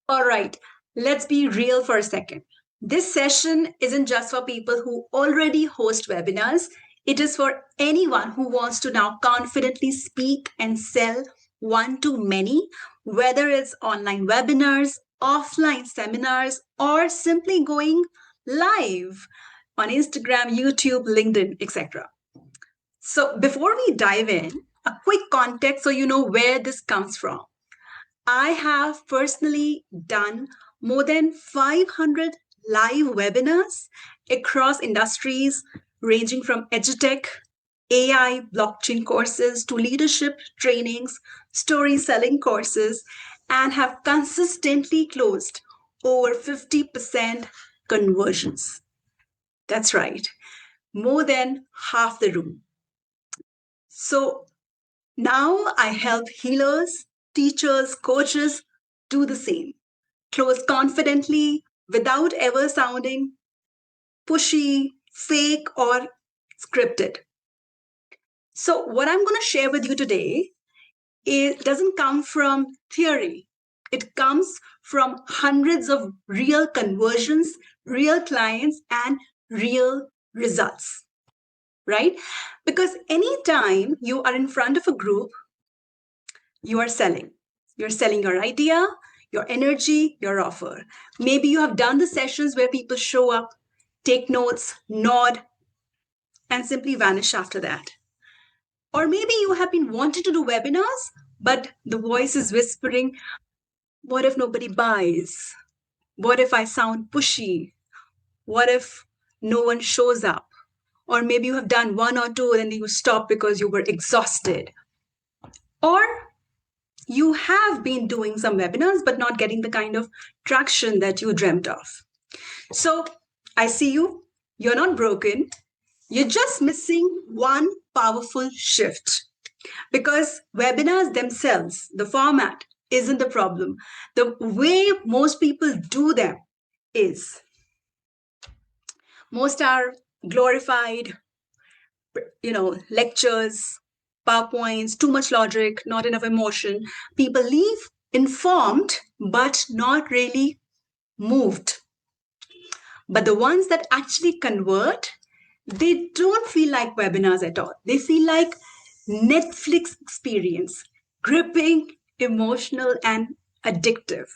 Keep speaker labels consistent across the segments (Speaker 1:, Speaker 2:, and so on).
Speaker 1: All right, let's be real for a second. This session isn't just for people who already host webinars, it is for anyone who wants to now confidently speak and sell one to many, whether it's online webinars, offline seminars, or simply going live on Instagram, YouTube, LinkedIn, etc. So, before we dive in, a quick context so you know where this comes from. I have personally done more than 500 live webinars across industries ranging from edutech, AI, blockchain courses to leadership trainings, story selling courses, and have consistently closed over 50% conversions. That's right, more than half the room. So now I help healers, teachers, coaches do the same. Close confidently without ever sounding pushy, fake, or scripted. So, what I'm going to share with you today doesn't come from theory. It comes from hundreds of real conversions, real clients, and real results, right? Because anytime you are in front of a group, you are selling. You're selling your idea, your energy, your offer. Maybe you have done the sessions where people show up, take notes, nod, and simply vanish after that. Or maybe you have been wanting to do webinars, but the voice is whispering, what if nobody buys? What if I sound pushy? What if no one shows up? Or maybe you have done one or two and then you stop because you were exhausted. Or you have been doing some webinars, but not getting the kind of traction that you dreamt of. So I see you. You're not broken. You're just missing one powerful shift because webinars themselves, the format, isn't the problem. The way most people do them is most are glorified, lectures, PowerPoints, too much logic, not enough emotion. People leave informed, but not really moved. But the ones that actually convert, they don't feel like webinars at all. They feel like Netflix experience, gripping, emotional, and addictive.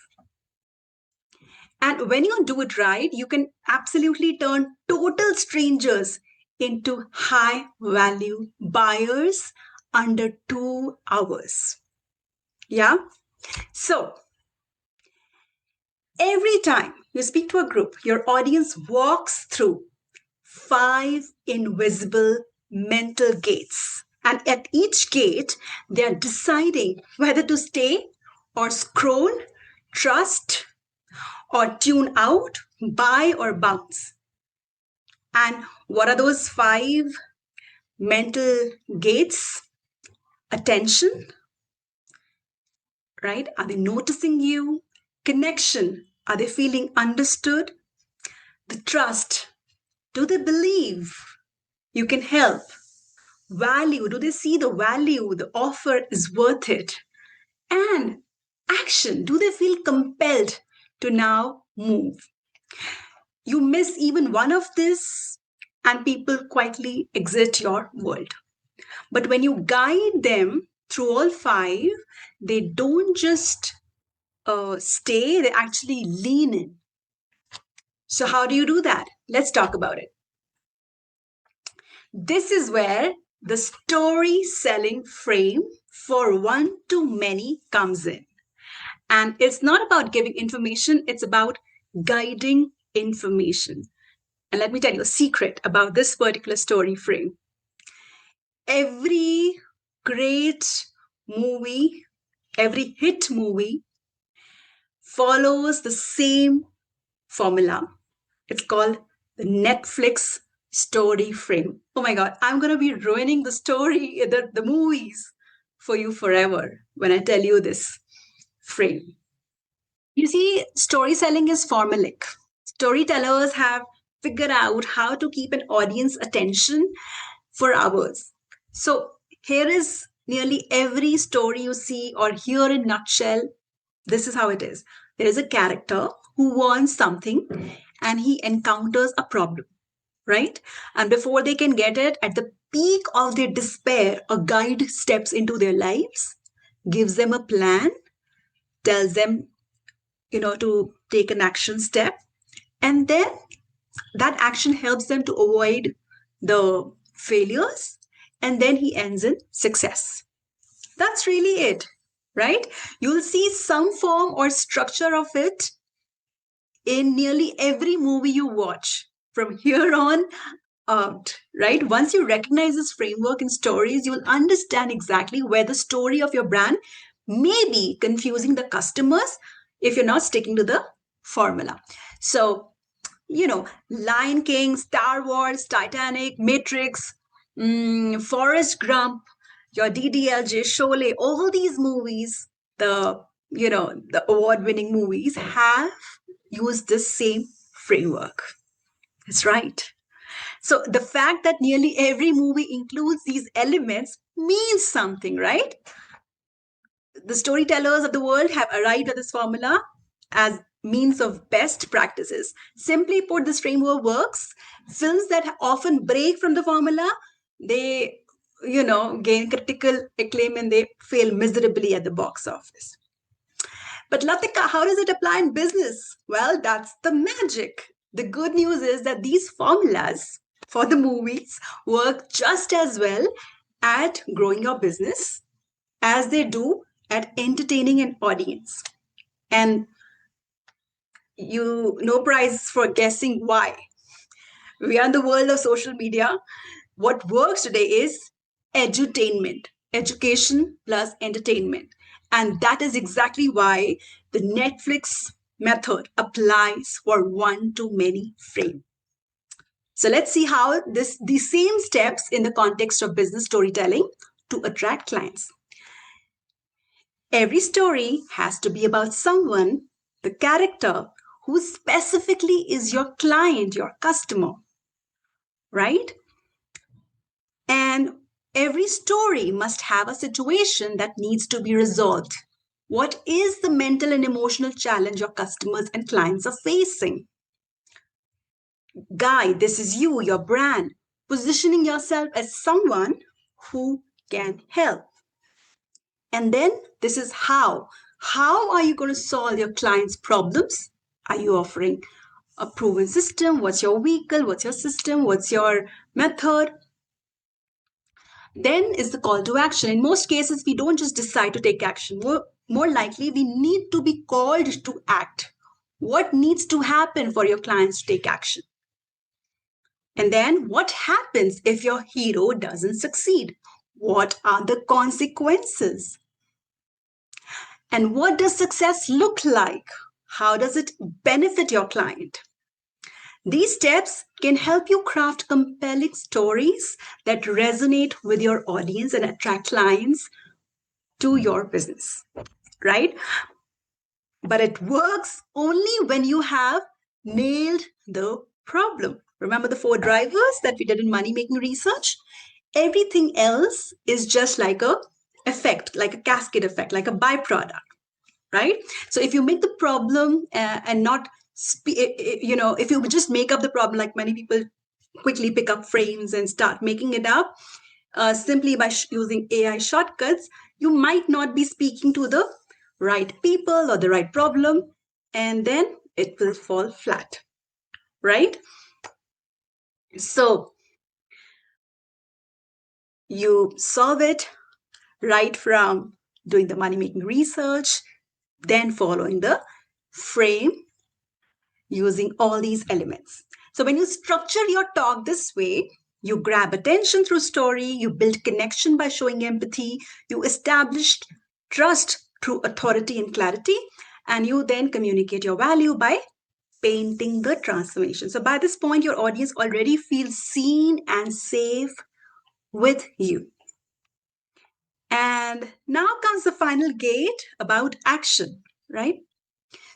Speaker 1: And when you do it right, you can absolutely turn total strangers into high value buyers under 2 hours. Yeah. So every time you speak to a group, your audience walks through 5 invisible mental gates. And at each gate, they are deciding whether to stay or scroll, trust or tune out, buy or bounce. And what are those 5 mental gates? Attention, right? Are they noticing you? Connection, are they feeling understood? The trust, do they believe you can help? Value, do they see the value, the offer is worth it? And action, do they feel compelled to now move? You miss even one of this, and people quietly exit your world. But when you guide them through all 5, they don't just stay, they actually lean in. So, how do you do that? Let's talk about it. This is where the story selling frame for one to many comes in. And it's not about giving information, it's about guiding information. And let me tell you a secret about this particular story frame. Every great movie, every hit movie follows the same formula. It's called the Netflix story frame. Oh my God, I'm going to be ruining the story, the movies for you forever when I tell you this frame. You see, story selling is formulaic. Storytellers have figured out how to keep an audience attention for hours. So here is nearly every story you see or hear in nutshell This is how it is. There is a character who wants something and he encounters a problem, right? And before they can get it, at the peak of their despair, a guide steps into their lives, gives them a plan, tells them, to take an action step, and then that action helps them to avoid the failures, and then he ends in success. That's really it, right? You'll see some form or structure of it in nearly every movie you watch from here on out, right? Once you recognize this framework in stories, you'll understand exactly where the story of your brand may be confusing the customers if you're not sticking to the formula. So, Lion King, Star Wars, Titanic, Matrix, Forrest Gump, your DDLJ, Sholay, all these movies, the award-winning movies have used this same framework. That's right. So the fact that nearly every movie includes these elements means something, right? The storytellers of the world have arrived at this formula as means of best practices. Simply put, this framework works. Films that often break from the formula, they, gain critical acclaim and they fail miserably at the box office. But Latika, how does it apply in business? Well, that's the magic. The good news is that these formulas for the movies work just as well at growing your business as they do at entertaining an audience. And no prize for guessing why. We are in the world of social media. What works today is edutainment, education plus entertainment. And that is exactly why the Netflix method applies for one to many frame. So let's see how these same steps in the context of business storytelling to attract clients. Every story has to be about someone, the character, who specifically is your client, your customer, right? And every story must have a situation that needs to be resolved. What is the mental and emotional challenge your customers and clients are facing? Guy, this is you, your brand, positioning yourself as someone who can help. And then this is how. How are you going to solve your clients' problems? Are you offering a proven system? What's your vehicle? What's your system? What's your method? Then is the call to action. In most cases, we don't just decide to take action. More likely, we need to be called to act. What needs to happen for your clients to take action? And then what happens if your hero doesn't succeed? What are the consequences? And what does success look like? How does it benefit your client? These steps can help you craft compelling stories that resonate with your audience and attract clients to your business, right? But it works only when you have nailed the problem. Remember the 4 drivers that we did in money making research? Everything else is just like a effect, like a cascade effect, like a byproduct, right? So if you make the problem and not, if you just make up the problem, like many people quickly pick up frames and start making it up simply by using AI shortcuts, you might not be speaking to the right people or the right problem, and then it will fall flat, right? So you solve it right from doing the money making research, then following the frame using all these elements. So when you structure your talk this way, you grab attention through story, you build connection by showing empathy, you establish trust through authority and clarity, and you then communicate your value by painting the transformation. So by this point, your audience already feels seen and safe with you. And now comes the final gate about action, right?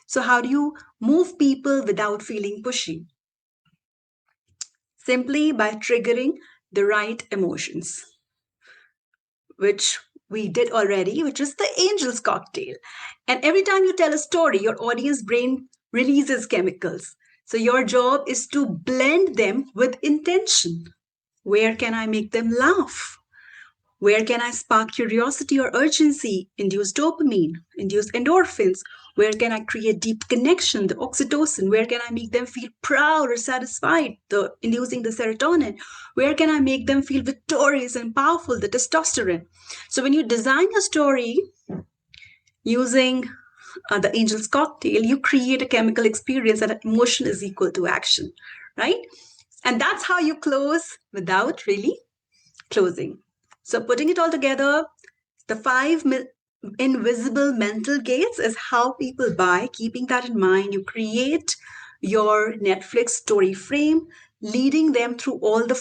Speaker 1: So how do you move people without feeling pushy? Simply by triggering the right emotions, which we did already, which is the angel's cocktail. And every time you tell a story, your audience brain releases chemicals. So your job is to blend them with intention. Where can I make them laugh? Where can I spark curiosity or urgency, induce dopamine, induce endorphins? Where can I create deep connection, the oxytocin? Where can I make them feel proud or satisfied, the inducing the serotonin? Where can I make them feel victorious and powerful, the testosterone? So when you design a story using the angel's cocktail, you create a chemical experience that emotion is equal to action, right? And that's how you close without really closing. So putting it all together, the invisible mental gates is how people buy. Keeping that in mind, you create your Netflix story frame, leading them through all the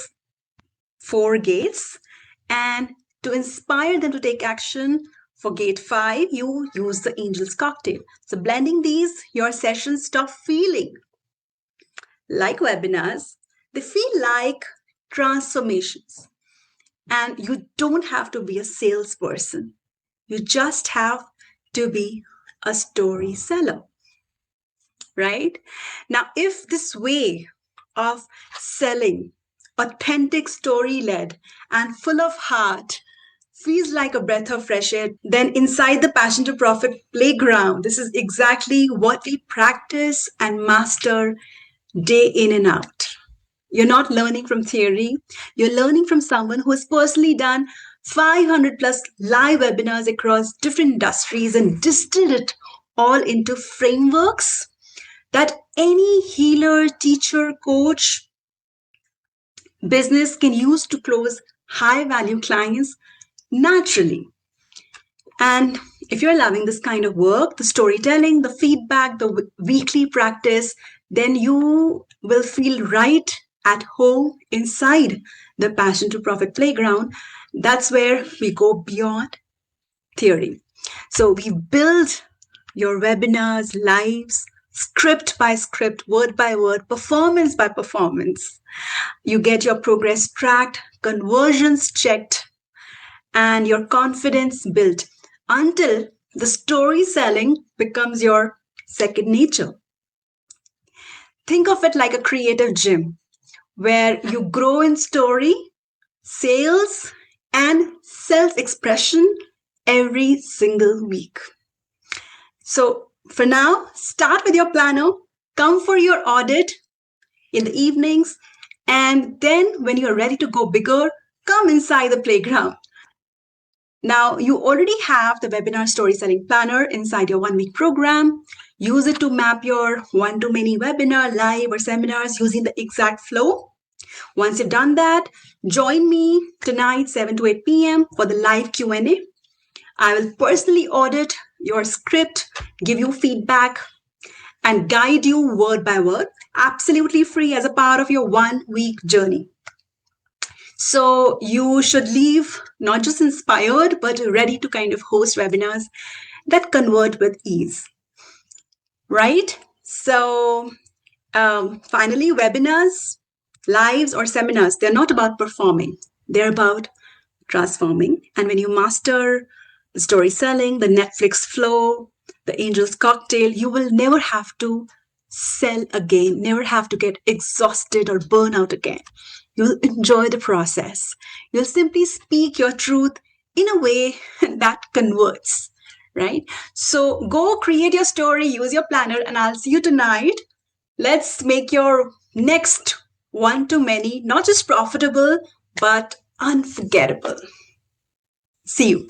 Speaker 1: four gates. And to inspire them to take action, for gate 5, you use the angel's cocktail. So blending these, your sessions stop feeling like webinars. They feel like transformations. And you don't have to be a salesperson. You just have to be a story seller, right? Now, if this way of selling, authentic, story led, and full of heart, feels like a breath of fresh air, then inside the Passion to Profit playground, this is exactly what we practice and master day in and out. You're not learning from theory. You're learning from someone who has personally done 500 plus live webinars across different industries and distilled it all into frameworks that any healer, teacher, coach, business can use to close high value clients naturally. And if you're loving this kind of work, the storytelling, the feedback, the weekly practice, then you will feel right at home inside the Passion to Profit playground. That's where we go beyond theory. So we build your webinars, lives, script by script, word by word, performance by performance. You get your progress tracked, conversions checked, and your confidence built until the story selling becomes your second nature. Think of it like a creative gym where you grow in story, sales, and self expression every single week. So, for now, start with your planner, come for your audit in the evenings, and then when you're ready to go bigger, come inside the playground. Now, you already have the webinar story selling planner inside your 1 week program. Use it to map your one-to-many webinar, live, or seminars using the exact flow. Once you've done that, join me tonight, 7 to 8 p.m. for the live Q&A. I will personally audit your script, give you feedback, and guide you word by word, absolutely free as a part of your 1 week journey. So you should leave not just inspired, but ready to kind of host webinars that convert with ease, right? So finally, webinars, lives, or seminars, they're not about performing. They're about transforming. And when you master the story selling, the Netflix flow, the angel's cocktail, you will never have to sell again, never have to get exhausted or burn out again. You'll enjoy the process. You'll simply speak your truth in a way that converts, right? So go create your story, use your planner, and I'll see you tonight. Let's make your next one-to-many not just profitable, but unforgettable. See you.